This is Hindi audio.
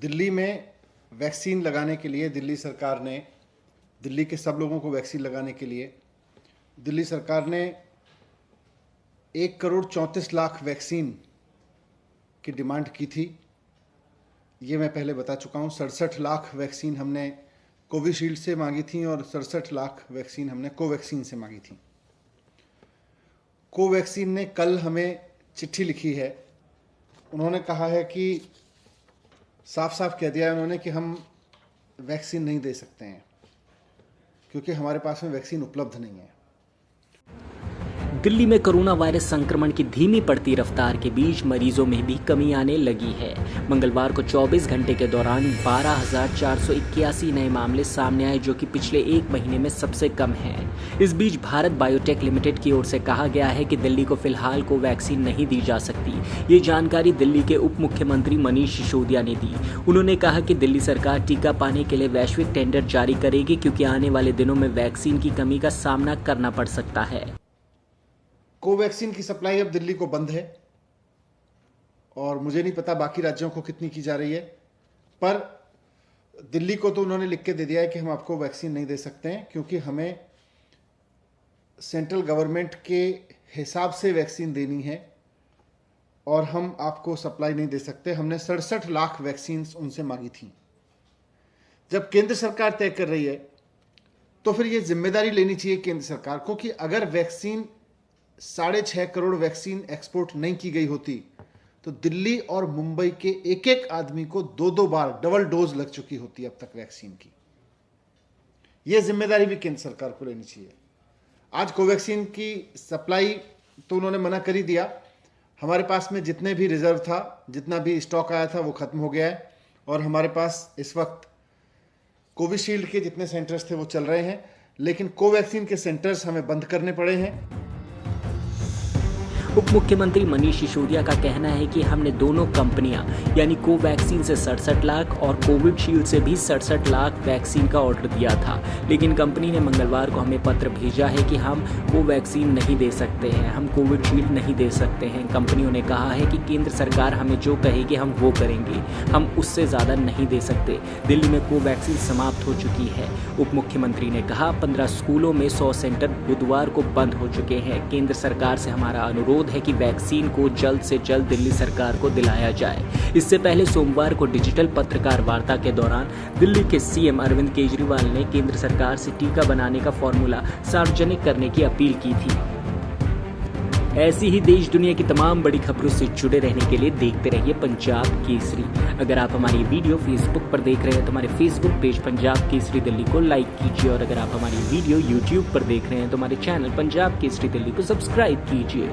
दिल्ली में वैक्सीन लगाने के लिए दिल्ली सरकार ने, दिल्ली के सब लोगों को वैक्सीन लगाने के लिए दिल्ली सरकार ने 1,34,00,000 वैक्सीन की डिमांड की थी। ये मैं पहले बता चुका हूँ। 67 लाख वैक्सीन हमने कोविशील्ड से मांगी थी और 67 लाख वैक्सीन हमने कोवैक्सीन से मांगी थी। कोवैक्सीन ने कल हमें चिट्ठी लिखी है। उन्होंने कहा है कि साफ साफ कह दिया है उन्होंने कि हम वैक्सीन नहीं दे सकते हैं क्योंकि हमारे पास में वैक्सीन उपलब्ध नहीं है। दिल्ली में कोरोना वायरस संक्रमण की धीमी पड़ती रफ्तार के बीच मरीजों में भी कमी आने लगी है। मंगलवार को 24 घंटे के दौरान 12,481 नए मामले सामने आए, जो कि पिछले एक महीने में सबसे कम है। इस बीच भारत बायोटेक लिमिटेड की ओर से कहा गया है कि दिल्ली को फिलहाल वैक्सीन नहीं दी जा सकती। ये जानकारी दिल्ली के उप मुख्यमंत्री मनीष सिसोदिया ने दी। उन्होंने कहा कि दिल्ली सरकार टीका पाने के लिए वैश्विक टेंडर जारी करेगी क्योंकि आने वाले दिनों में वैक्सीन की कमी का सामना करना पड़ सकता है। कोवैक्सीन की सप्लाई अब दिल्ली को बंद है और मुझे नहीं पता बाकी राज्यों को कितनी की जा रही है, पर दिल्ली को तो उन्होंने लिख के दे दिया है कि हम आपको वैक्सीन नहीं दे सकते हैं क्योंकि हमें सेंट्रल गवर्नमेंट के हिसाब से वैक्सीन देनी है और हम आपको सप्लाई नहीं दे सकते। हमने 67 लाख वैक्सीन उनसे मांगी थी। जब केंद्र सरकार तय कर रही है तो फिर ये जिम्मेदारी लेनी चाहिए केंद्र सरकार को कि अगर वैक्सीन 6.5 करोड़ वैक्सीन एक्सपोर्ट नहीं की गई होती तो दिल्ली और मुंबई के एक एक आदमी को 2-2 बार डबल डोज लग चुकी होती अब तक वैक्सीन की। यह जिम्मेदारी भी केंद्र सरकार को लेनी चाहिए। आज कोवैक्सीन की सप्लाई तो उन्होंने मना कर ही दिया। हमारे पास में जितने भी रिजर्व था, जितना भी स्टॉक आया था वो खत्म हो गया है और हमारे पास इस वक्त कोविशील्ड के जितने सेंटर्स थे वो चल रहे हैं, लेकिन कोवैक्सीन के सेंटर्स हमें बंद करने पड़े हैं। उप मुख्यमंत्री मनीष सिसोदिया का कहना है कि हमने दोनों कंपनियां यानी कोवैक्सीन से 67 लाख और कोविशील्ड से भी 67 लाख वैक्सीन का ऑर्डर दिया था, लेकिन कंपनी ने मंगलवार को हमें पत्र भेजा है कि हम कोवैक्सीन नहीं दे सकते हैं, हम कोविशील्ड नहीं दे सकते हैं। कंपनियों ने कहा है कि केंद्र सरकार हमें जो कहेगी हम वो करेंगे, हम उससे ज़्यादा नहीं दे सकते। दिल्ली में कोवैक्सीन समाप्त हो चुकी है। उप मुख्यमंत्री ने कहा 15 स्कूलों में 100 सेंटर बुधवार को बंद हो चुके हैं। केंद्र सरकार से हमारा अनुरोध है कि वैक्सीन को जल्द से जल्द दिल्ली सरकार को दिलाया जाए। इससे पहले सोमवार को डिजिटल पत्रकार वार्ता के दौरान दिल्ली के सीएम अरविंद केजरीवाल ने केंद्र सरकार से टीका बनाने का फॉर्मूला सार्वजनिक करने की अपील की थी। ऐसी ही देश दुनिया की तमाम बड़ी खबरों से जुड़े रहने के लिए देखते रहिए पंजाब केसरी। अगर आप हमारी वीडियो फेसबुक पर देख रहे हैं तो हमारे फेसबुक पेज पंजाब केसरी दिल्ली को लाइक कीजिए और अगर आप हमारी वीडियो यूट्यूब पर देख रहे हैं तो हमारे चैनल पंजाब केसरी दिल्ली को सब्सक्राइब कीजिए।